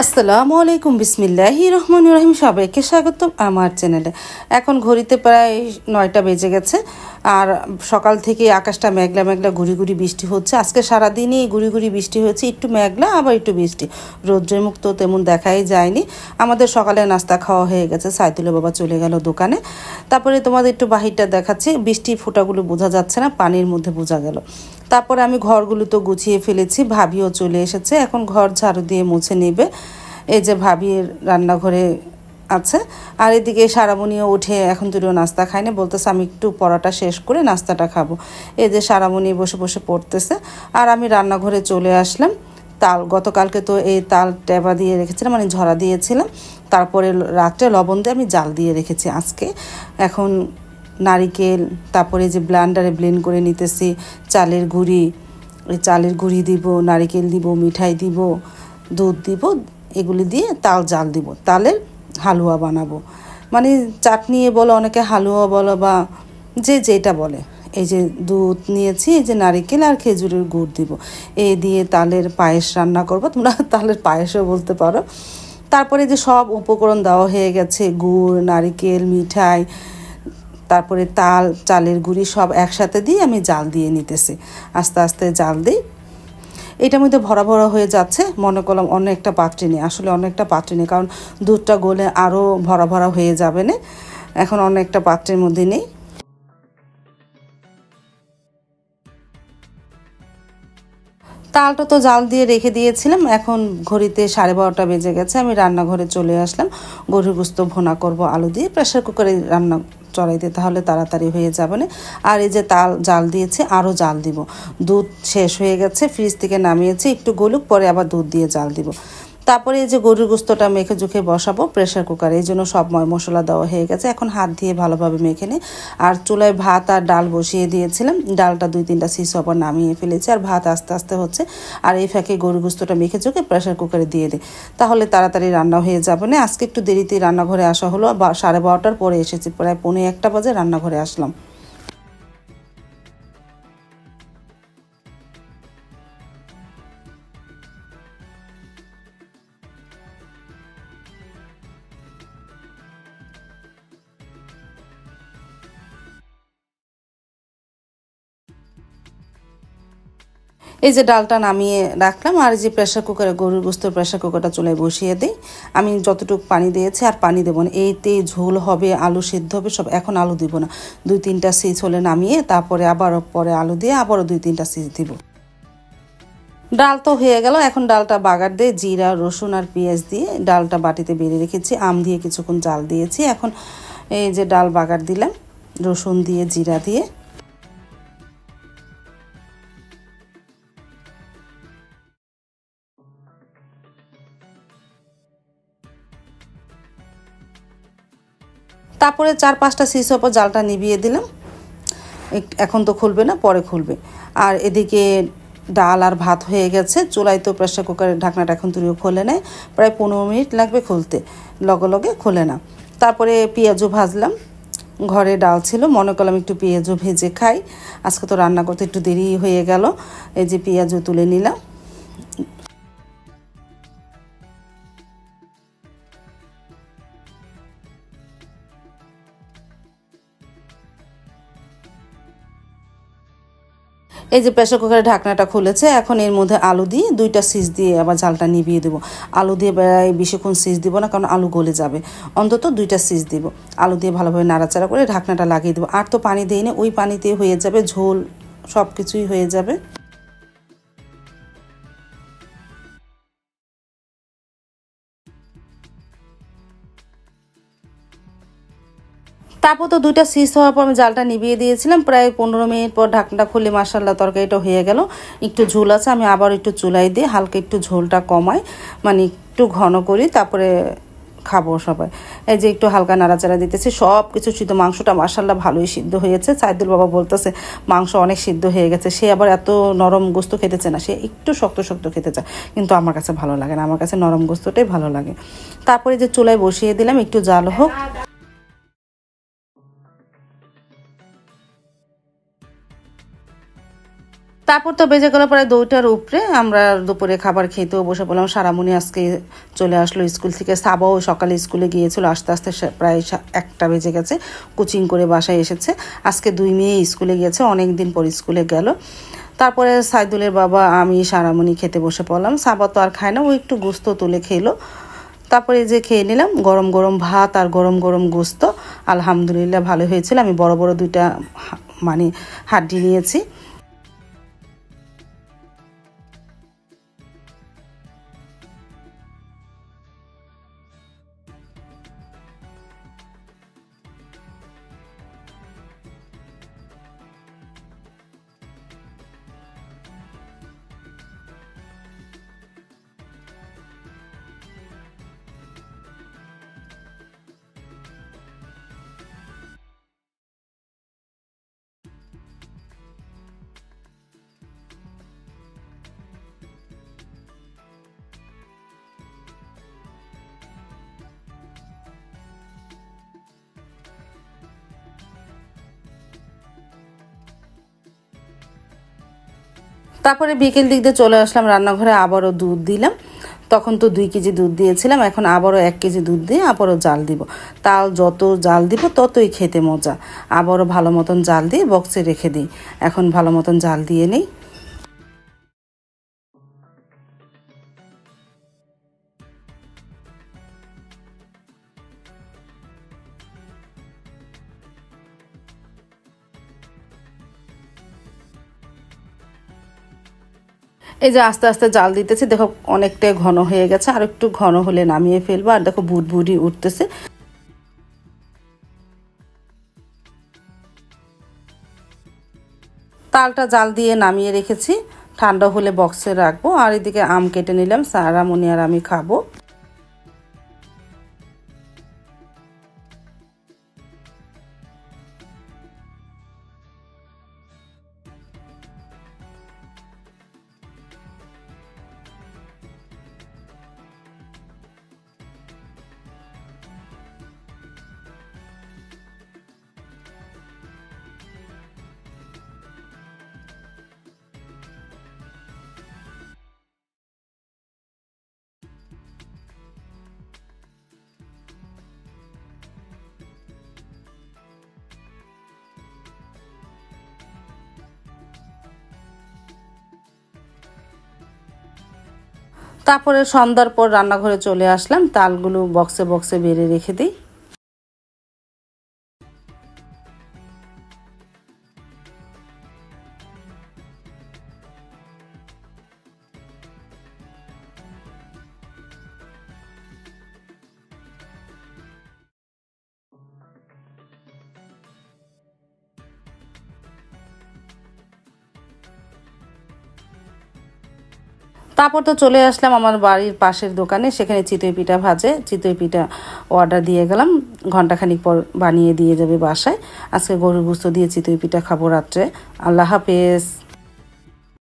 আসসালামু আলাইকুম বিসমিল্লাহির রহমানির রহিম সবাইকে স্বাগতম আমার চ্যানেলে। এখন ঘড়িতে প্রায় 9টা বেজে গেছে আর সকাল থেকে আকাশটা মেঘলা মেঘলা গুড়ি গুড়ি বৃষ্টি হচ্ছে। আজকে সারাদিনই গুড়ি গুড়ি বৃষ্টি হয়েছে, একটু মেঘলা আবার একটু বৃষ্টি, রৌদ্রের মুখ তো তেমন দেখাই যায়নি। আমাদের সকালে নাস্তা খাওয়া হয়ে গেছে, সাইদুলের বাবা চলে গেল দোকানে। তারপরে তোমাদের একটু বাহিরটা দেখাচ্ছি, বৃষ্টি ফোঁটাগুলো বোঝা যাচ্ছে না, পানির মধ্যে বোঝা গেল। তারপরে আমি ঘরগুলো তো গুছিয়ে ফেলেছি, ভাবিও চলে এসেছে, এখন ঘর ঝাড়ু দিয়ে মুছে নেবে। এই যে ভাবির রান্নাঘরে আছে, আর এদিকে সারামণিও উঠে এখন তুইও নাস্তা খায়নি, বলতেছে আমি একটু পড়াটা শেষ করে নাস্তাটা খাবো। এই যে সারামণি বসে বসে পড়তেছে আর আমি রান্নাঘরে চলে আসলাম। গতকালকে তো এই তাল টেবা দিয়ে রেখেছিলাম, মানে ঝরা দিয়েছিলাম, তারপরে রাত্রে লবণ দিয়ে আমি জাল দিয়ে রেখেছি। আজকে এখন নারিকেল, তারপরে যে ব্লেন্ডারে ব্লেন্ড করে নিতেছি চালের গুঁড়ি, ওই চালের গুঁড়ি দিব, নারিকেল দিব, মিঠাই দিব, দুধ দিব, এগুলি দিয়ে তাল জাল দিব, তালের হালুয়া বানাবো। মানে চাটনি বলো, অনেকে হালুয়া বলো, বা যে যেটা বলে। এই যে দুধ নিয়েছি, এই যে নারিকেল আর খেজুরের গুড় দিব, এই দিয়ে তালের পায়েস রান্না করবো, তোমরা তালের পায়েসও বলতে পারো। তারপরে যে সব উপকরণ দেওয়া হয়ে গেছে, গুড়, নারিকেল, মিঠাই, তারপরে তাল, চালের গুঁড়ি সব একসাথে দিয়ে আমি জাল দিয়ে নিতেছি, আস্তে আস্তে জাল দিই। এটার মধ্যে ভরা ভরা হয়ে যাচ্ছে, মনে করলাম অনেকটা পাত্রে নেই, আসলে অনেকটা পাত্রে নেই, কারণ দুধটা গলে আরও ভরা ভরা হয়ে যাবে না, এখন অনেকটা পাত্রের মধ্যে নেই। তালটা তো জাল দিয়ে রেখে দিয়েছিলাম, এখন ঘড়িতে 12:30 বেজে গেছে, আমি রান্নাঘরে চলে আসলাম। গরুর গোস্ত ভুনা করব আলু দিয়ে, প্রেশার কুকারে রান্না চড়াইতে, তাহলে তাড়াতাড়ি হয়ে যাবে না। আর এই যে তাল জাল দিয়েছে, আরও জাল দিব। দুধ শেষ হয়ে গেছে, ফ্রিজ থেকে নামিয়েছি, একটু গলুক, পরে আবার দুধ দিয়ে জাল দিব। তারপরে এই যে গরুর গোস্তটা মেখে জুখে বসাবো প্রেশার কুকারে, এই জন্য সব মশলা দেওয়া হয়ে গেছে, এখন হাত দিয়ে ভালোভাবে মেখে নিই। আর চুলায় ভাত আর ডাল বসিয়ে দিয়েছিলাম, ডালটা 2-3টা সিস আবার নামিয়ে ফেলেছি, আর ভাত আস্তে আস্তে হচ্ছে। আর এই ফাঁকে গরুর গোস্তটা মেখে জুখে প্রেশার কুকারে দিয়ে দিই, তাহলে তাড়াতাড়ি রান্না হয়ে যাবে না। আজকে একটু দেরিতে রান্নাঘরে আসা হলো, 12:30টার পরে এসেছি, প্রায় 1:45 বাজে রান্নাঘরে আসলাম। এই যে ডালটা নামিয়ে রাখলাম, আর এই যে প্রেশার কুকারে গরুর গোস্তের প্রেশার কুকারটা চুলায় বসিয়ে দিই। আমি যতটুকু পানি দিয়েছি আর পানি দেবো না, এইতে ঝোল হবে, আলু সিদ্ধ হবে সব, এখন আলু দিব না। 2-3টা সিজ হলে নামিয়ে তারপরে আবার পরে আলু দিয়ে আবারও 2-3টা সিজ দিব। ডাল তো হয়ে গেল, এখন ডালটা বাগার দিয়ে জিরা, রসুন আর পেঁয়াজ দিয়ে ডালটা বাটিতে বেড়ে রেখেছি, আম দিয়ে কিছুক্ষণ জাল দিয়েছি। এখন এই যে ডাল বাগার দিলাম রসুন দিয়ে, জিরা দিয়ে। তারপরে 4-5টা সিস ওপর জালটা নিভিয়ে দিলাম, এখন তো খুলবে না, পরে খুলবে। আর এদিকে ডাল আর ভাত হয়ে গেছে, চুলায় তো প্রেশার কুকারের ঢাকনাটা এখন তুলিও খোলে নেয়, প্রায় 15 মিনিট লাগবে খুলতে, লগে লগে খোলে না। তারপরে পেঁয়াজও ভাজলাম, ঘরে ডাল ছিল, মনে করলাম একটু পেঁয়াজও ভেজে খাই, আজকে তো রান্না করতে একটু দেরি হয়ে গেল। এই যে পেঁয়াজও তুলে নিলাম। এই যে প্রেশার কুকারের ঢাকনাটা খুলেছে, এখন এর মধ্যে আলু দিয়ে 2টা সিজ দিয়ে আবার জালটা নিভিয়ে দেবো। আলু দিয়ে প্রায় বেশিক্ষণ সিজ দিব না, কারণ আলু গলে যাবে, অন্তত 2টা সিজ দিব। আলু দিয়ে ভালোভাবে নাড়াচাড়া করে ঢাকনাটা লাগিয়ে দেবো। আর তো পানি দিই না, ওই পানিতে হয়ে যাবে ঝোল, সব কিছুই হয়ে যাবে। তারপর তো 2টা সিজ হওয়ার পর আমি জালটা নিভিয়ে দিয়েছিলাম, প্রায় 15 মিনিট পর ঢাকনাটা খুলে মাশাআল্লাহ তরকারিটা হয়ে গেল। একটু ঝোল আছে, আমি আবার একটু চুলায় দিয়ে হালকা একটু ঝোলটা কমাই, মানে একটু ঘন করি, তারপরে খাবো সবাই। এই যে একটু হালকা নাড়াচাড়া দিতেছি, সব কিছু সিদ্ধ, মাংসটা মাশাআল্লাহ ভালোই সিদ্ধ হয়েছে। সাইদুল বাবা বলতেছে মাংস অনেক সিদ্ধ হয়ে গেছে, সে আবার এত নরম গোস্ত খেতে চায় না, সে একটু শক্ত শক্ত খেতে চায়, কিন্তু আমার কাছে ভালো লাগে না, আমার কাছে নরম গোস্তটাই ভালো লাগে। তারপরে যে চুলায় বসিয়ে দিলাম, একটু জাল হোক। তারপর তো বেজে গেল প্রায় 2টার উপরে। আমরা দুপুরে খাবার খেতেও বসে পড়লাম। সারামণি আজকে চলে আসলো স্কুল থেকে, সাবাও সকালে স্কুলে গিয়েছিল, আস্তে আস্তে প্রায় 1টা বেজে গেছে, কোচিং করে বাসায় এসেছে। আজকে 2 মেয়ে স্কুলে গিয়েছে, অনেক দিন পর স্কুলে গেল। তারপরে সাইদুলের বাবা, আমি, সারামণি খেতে বসে পড়লাম। সাবা তো আর খায় না, ও একটু গোস্ত তুলে খেলো। তারপরে যে খেয়ে নিলাম গরম গরম ভাত আর গরম গরম গোস্ত। আলহামদুলিল্লাহ ভালো হয়েছিল। আমি বড় বড় 2টা মানে হাড্ডি নিয়েছি। তারপরে বিকেল দিক দিয়ে চলে আসলাম রান্নাঘরে, আবারও দুধ দিলাম। তখন তো 2 কেজি দুধ দিয়েছিলাম, এখন আবারও 1 কেজি দুধ দিয়ে আবারও জাল দিব। তাও যত জাল দিব ততই খেতে মজা। আবারও ভালো মতন জাল দিয়ে বক্সে রেখে দিই। এখন ভালো মতন জাল দিয়ে নেই। এই যে আস্তে আস্তে জাল দিতেছি, দেখো অনেকটাই ঘন হয়ে গেছে, আর একটু ঘন হলে নামিয়ে ফেলবো। আর দেখো বুটবুটি উঠতেছে। তালটা জাল দিয়ে নামিয়ে রেখেছি, ঠান্ডা হলে বক্সে রাখবো। আর এদিকে আম কেটে নিলাম, সারামণি আর আমি খাবো। তারপরে সন্ধ্যার পর রান্নাঘরে চলে আসলাম, তালগুলো বক্সে বক্সে বেড়ে রেখে দিই। তারপর তো চলে আসলাম আমার বাড়ির পাশের দোকানে, সেখানে চিতই পিঠা ভাজে। চিতই পিঠা অর্ডার দিয়ে গেলাম, ঘন্টাখানিক পর বানিয়ে দিয়ে যাবে বাসায়। আজকে গরুর গোশত দিয়ে চিতই পিঠা খাবো রাত্রে। আল্লাহ হাফেজ।